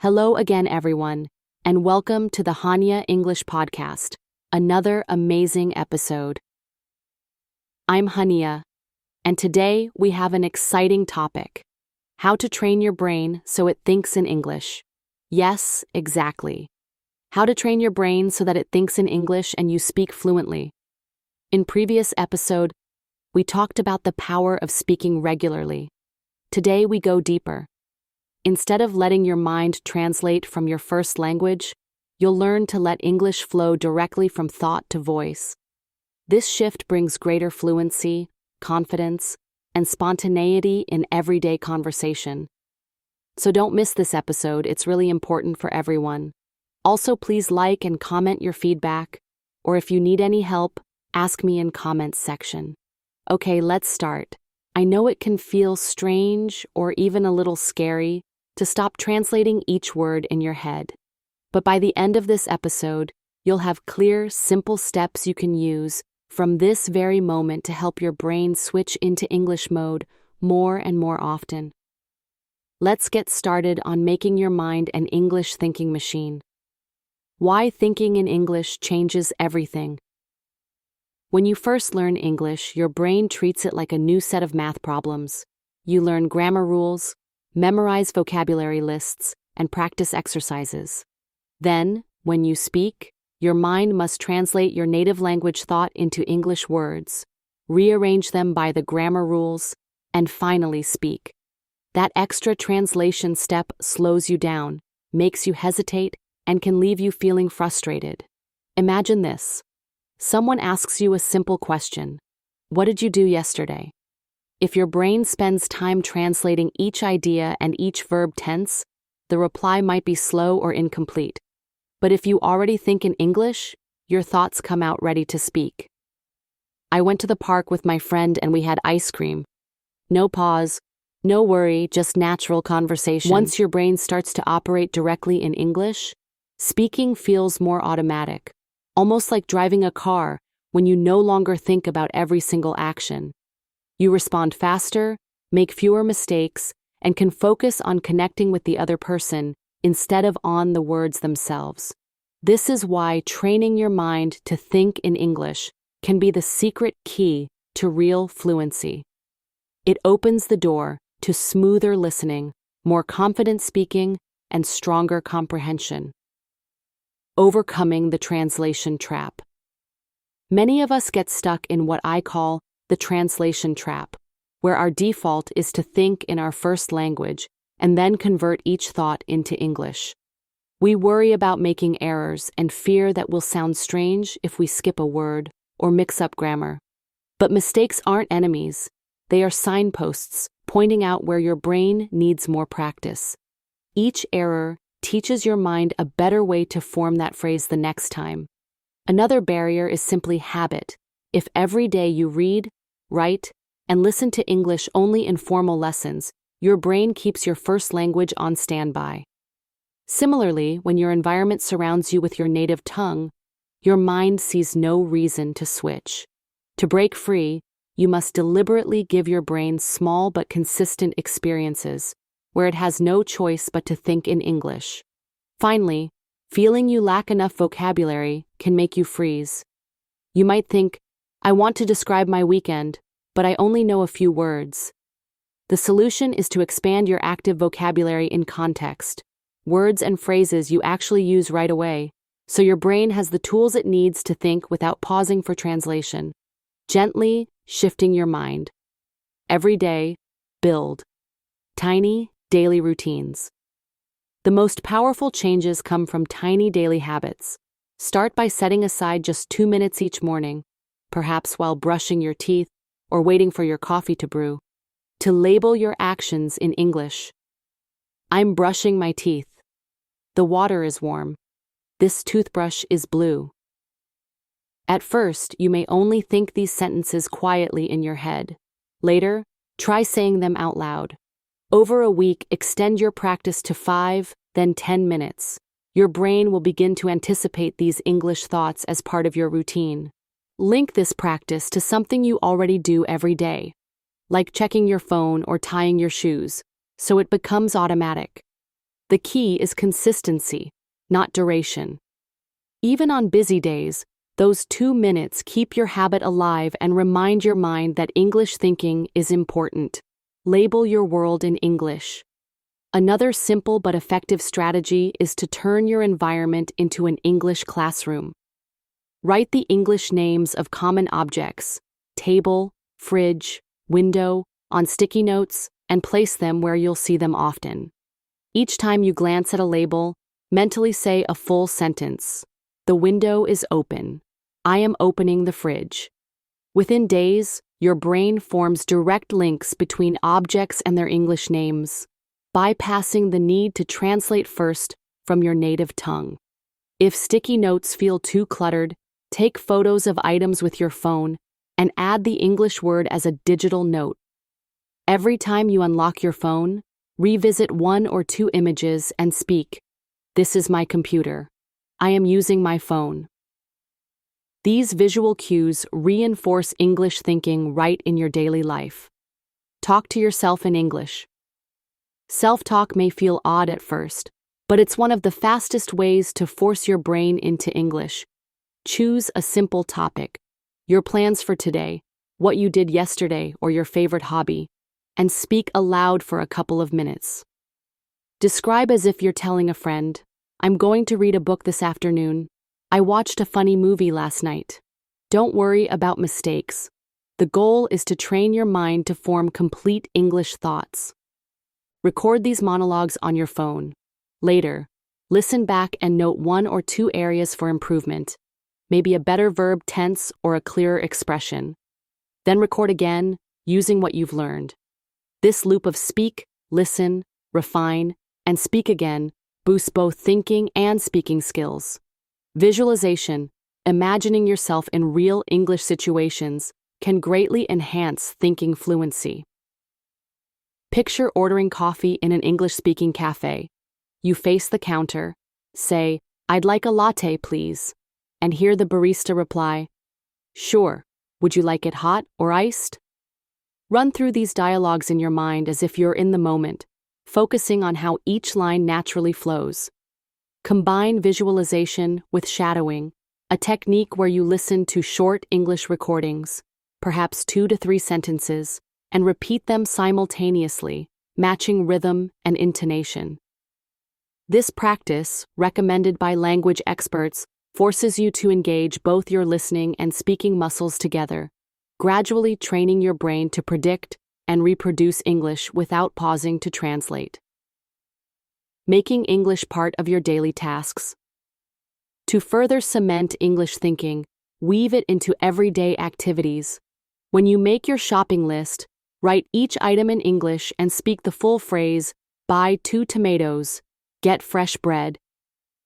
Hello again, everyone, and welcome to the Hania English Podcast, another amazing episode. I'm Hania, and today we have an exciting topic: how to train your brain so it thinks in English. Yes, exactly. How to train your brain so that it thinks in English and you speak fluently. In previous episode, we talked about the power of speaking regularly. Today we go deeper. Instead of letting your mind translate from your first language, you'll learn to let English flow directly from thought to voice. This shift brings greater fluency, confidence, and spontaneity in everyday conversation. So don't miss this episode, it's really important for everyone. Also, please like and comment your feedback, or if you need any help, ask me in comments section. Okay, let's start. I know it can feel strange or even a little scary to stop translating each word in your head. But by the end of this episode, you'll have clear, simple steps you can use from this very moment to help your brain switch into English mode more and more often. Let's get started on making your mind an English thinking machine. Why thinking in English changes everything. When you first learn English, your brain treats it like a new set of math problems. You learn grammar rules, memorize vocabulary lists, and practice exercises. Then, when you speak, your mind must translate your native language thought into English words, rearrange them by the grammar rules, and finally speak. That extra translation step slows you down, makes you hesitate, and can leave you feeling frustrated. Imagine this. Someone asks you a simple question. What did you do yesterday? If your brain spends time translating each idea and each verb tense, the reply might be slow or incomplete. But if you already think in English, your thoughts come out ready to speak. I went to the park with my friend and we had ice cream. No pause, no worry, just natural conversation. Once your brain starts to operate directly in English, speaking feels more automatic, almost like driving a car when you no longer think about every single action. You respond faster, make fewer mistakes, and can focus on connecting with the other person instead of on the words themselves. This is why training your mind to think in English can be the secret key to real fluency. It opens the door to smoother listening, more confident speaking, and stronger comprehension. Overcoming the translation trap. Many of us get stuck in what I call the translation trap, where our default is to think in our first language and then convert each thought into English. We worry about making errors and fear that we'll sound strange if we skip a word or mix up grammar. But mistakes aren't enemies. They are signposts pointing out where your brain needs more practice. Each error teaches your mind a better way to form that phrase the next time. Another barrier is simply habit. If every day you read, write, and listen to English only in formal lessons, your brain keeps your first language on standby. Similarly, when your environment surrounds you with your native tongue, your mind sees no reason to switch. To break free, you must deliberately give your brain small but consistent experiences, where it has no choice but to think in English. Finally, feeling you lack enough vocabulary can make you freeze. You might think, I want to describe my weekend, but I only know a few words. The solution is to expand your active vocabulary in context, words and phrases you actually use right away, so your brain has the tools it needs to think without pausing for translation. Gently shifting your mind. Every day, build tiny, daily routines. The most powerful changes come from tiny daily habits. Start by setting aside just 2 minutes each morning, perhaps while brushing your teeth or waiting for your coffee to brew, to label your actions in English. I'm brushing my teeth. The water is warm. This toothbrush is blue. At first, you may only think these sentences quietly in your head. Later, try saying them out loud. Over a week, extend your practice to 5, then 10 minutes. Your brain will begin to anticipate these English thoughts as part of your routine. Link this practice to something you already do every day, like checking your phone or tying your shoes, so it becomes automatic. The key is consistency, not duration. Even on busy days, those 2 minutes keep your habit alive and remind your mind that English thinking is important. Label your world in English. Another simple but effective strategy is to turn your environment into an English classroom. Write the English names of common objects, table, fridge, window, on sticky notes, and place them where you'll see them often. Each time you glance at a label, mentally say a full sentence. The window is open. I am opening the fridge. Within days, your brain forms direct links between objects and their English names, bypassing the need to translate first from your native tongue. If sticky notes feel too cluttered, take photos of items with your phone and add the English word as a digital note. Every time you unlock your phone, revisit 1 or 2 images and speak, "This is my computer. I am using my phone." These visual cues reinforce English thinking right in your daily life. Talk to yourself in English. Self-talk may feel odd at first, but it's one of the fastest ways to force your brain into English. Choose a simple topic, your plans for today, what you did yesterday, or your favorite hobby, and speak aloud for a couple of minutes. Describe as if you're telling a friend, "I'm going to read a book this afternoon. I watched a funny movie last night." Don't worry about mistakes. The goal is to train your mind to form complete English thoughts. Record these monologues on your phone. Later, listen back and note 1 or 2 areas for improvement, maybe a better verb tense or a clearer expression. Then record again, using what you've learned. This loop of speak, listen, refine, and speak again boosts both thinking and speaking skills. Visualization, imagining yourself in real English situations, can greatly enhance thinking fluency. Picture ordering coffee in an English-speaking cafe. You face the counter, say, "I'd like a latte, please," and hear the barista reply, "Sure, would you like it hot or iced?" Run through these dialogues in your mind as if you're in the moment, focusing on how each line naturally flows. Combine visualization with shadowing, a technique where you listen to short English recordings, perhaps 2 to 3 sentences, and repeat them simultaneously, matching rhythm and intonation. This practice, recommended by language experts, forces you to engage both your listening and speaking muscles together, gradually training your brain to predict and reproduce English without pausing to translate. Making English part of your daily tasks. To further cement English thinking, weave it into everyday activities. When you make your shopping list, write each item in English and speak the full phrase, "Buy 2 tomatoes, get fresh bread."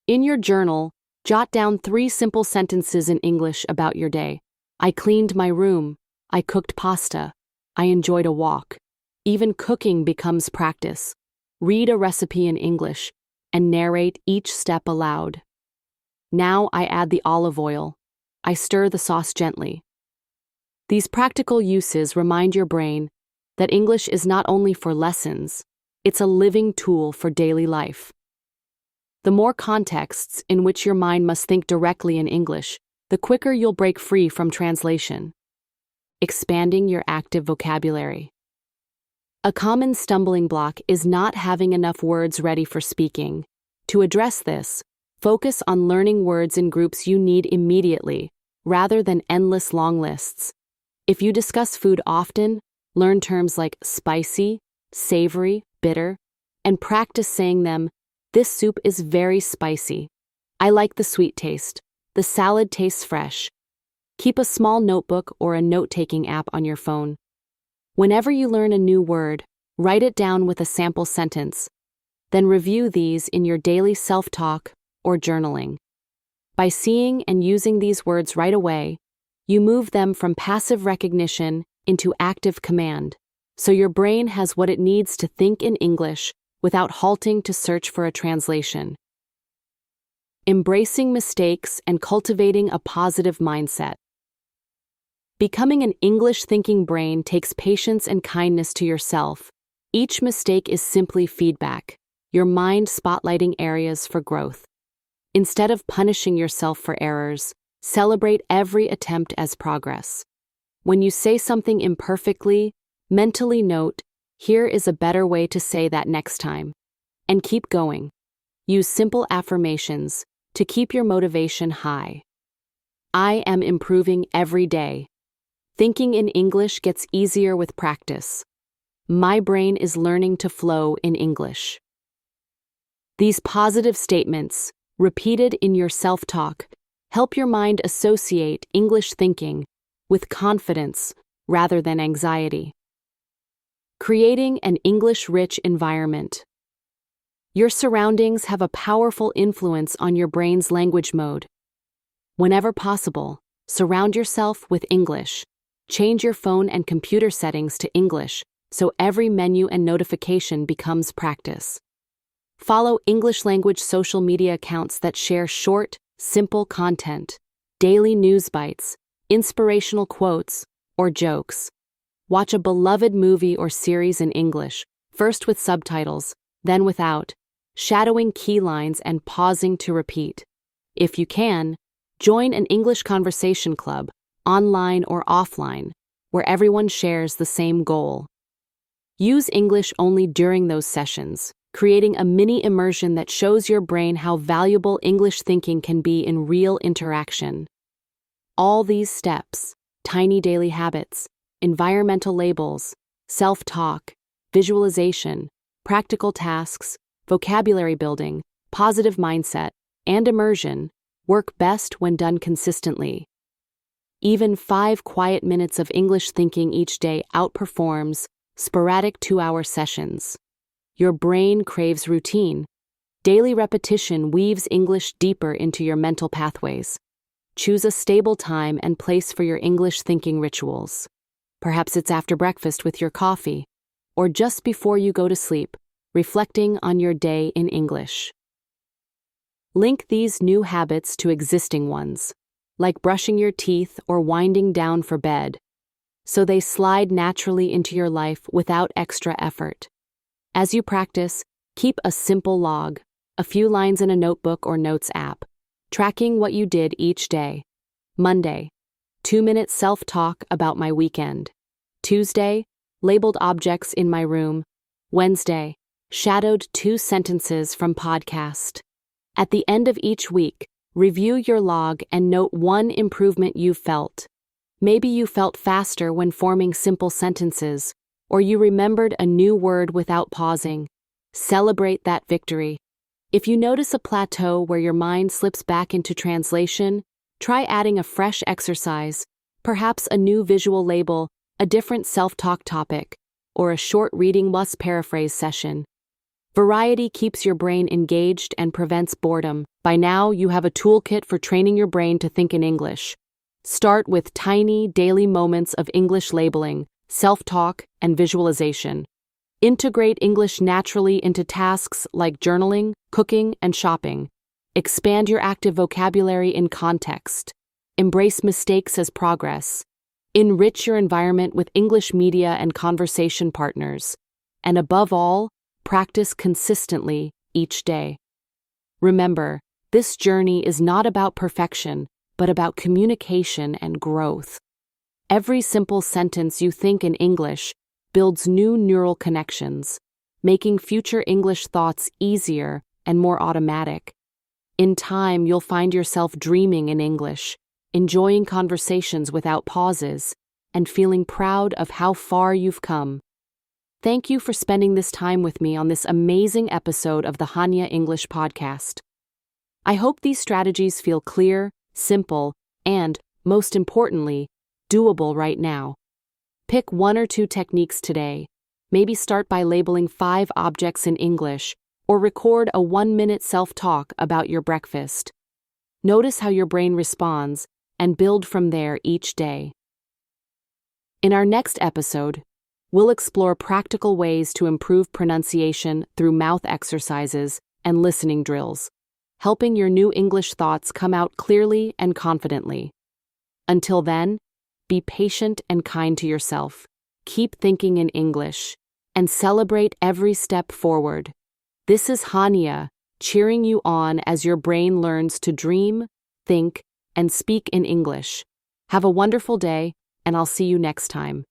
In your journal, jot down 3 simple sentences in English about your day. "I cleaned my room. I cooked pasta. I enjoyed a walk." Even cooking becomes practice. Read a recipe in English and narrate each step aloud. "Now I add the olive oil. I stir the sauce gently." These practical uses remind your brain that English is not only for lessons, it's a living tool for daily life. The more contexts in which your mind must think directly in English, the quicker you'll break free from translation. Expanding your active vocabulary. A common stumbling block is not having enough words ready for speaking. To address this, focus on learning words in groups you need immediately, rather than endless long lists. If you discuss food often, learn terms like spicy, savory, bitter, and practice saying them. "This soup is very spicy. I like the sweet taste. The salad tastes fresh." Keep a small notebook or a note-taking app on your phone. Whenever you learn a new word, write it down with a sample sentence. Then review these in your daily self-talk or journaling. By seeing and using these words right away, you move them from passive recognition into active command, so your brain has what it needs to think in English without halting to search for a translation. Embracing mistakes and cultivating a positive mindset. Becoming an English-thinking brain takes patience and kindness to yourself. Each mistake is simply feedback. your mind spotlighting areas for growth. Instead of punishing yourself for errors, celebrate every attempt as progress. When you say something imperfectly, mentally note, "Here is a better way to say that next time." And keep going. Use simple affirmations to keep your motivation high. I am improving every day. Thinking in English gets easier with practice. My brain is learning to flow in English. These positive statements, repeated in your self-talk, help your mind associate English thinking with confidence rather than anxiety. Creating an English-rich environment. Your surroundings have a powerful influence on your brain's language mode. Whenever possible, surround yourself with English. Change your phone and computer settings to English so every menu and notification becomes practice. Follow English language social media accounts that share short, simple content, daily news bites, inspirational quotes, or jokes. Watch a beloved movie or series in English, first with subtitles, then without, shadowing key lines and pausing to repeat. If you can, join an English conversation club, online or offline, where everyone shares the same goal. Use English only during those sessions, creating a mini immersion that shows your brain how valuable English thinking can be in real interaction. All these steps, tiny daily habits, environmental labels, self-talk, visualization, practical tasks, vocabulary building, positive mindset, and immersion, work best when done consistently. Even 5 quiet minutes of English thinking each day outperforms sporadic 2-hour sessions. Your brain craves routine. Daily repetition weaves English deeper into your mental pathways. Choose a stable time and place for your English thinking rituals. Perhaps it's after breakfast with your coffee, or just before you go to sleep, reflecting on your day in English. Link these new habits to existing ones, like brushing your teeth or winding down for bed, so they slide naturally into your life without extra effort. As you practice, keep a simple log, a few lines in a notebook or notes app, tracking what you did each day. Monday, 2-minute self-talk about my weekend. Tuesday, labeled objects in my room. Wednesday, shadowed 2 sentences from podcast. At the end of each week, review your log and note one improvement you felt. Maybe you felt faster when forming simple sentences, or you remembered a new word without pausing. Celebrate that victory. If you notice a plateau where your mind slips back into translation, try adding a fresh exercise, perhaps a new visual label, a different self-talk topic, or a short reading plus paraphrase session. Variety keeps your brain engaged and prevents boredom. By now, you have a toolkit for training your brain to think in English. Start with tiny, daily moments of English labeling, self-talk, and visualization. Integrate English naturally into tasks like journaling, cooking, and shopping. Expand your active vocabulary in context. Embrace mistakes as progress. Enrich your environment with English media and conversation partners. And above all, practice consistently each day. Remember, this journey is not about perfection, but about communication and growth. Every simple sentence you think in English builds new neural connections, making future English thoughts easier and more automatic. In time, you'll find yourself dreaming in English, enjoying conversations without pauses, and feeling proud of how far you've come. Thank you for spending this time with me on this amazing episode of the Hania English podcast. I hope these strategies feel clear, simple, and, most importantly, doable right now. Pick 1 or 2 techniques today. Maybe start by labeling 5 objects in English, or record a 1-minute self-talk about your breakfast. Notice how your brain responds, and build from there each day. In our next episode, we'll explore practical ways to improve pronunciation through mouth exercises and listening drills, helping your new English thoughts come out clearly and confidently. Until then, be patient and kind to yourself. Keep thinking in English, and celebrate every step forward. This is Hania, cheering you on as your brain learns to dream, think, and speak in English. Have a wonderful day, and I'll see you next time.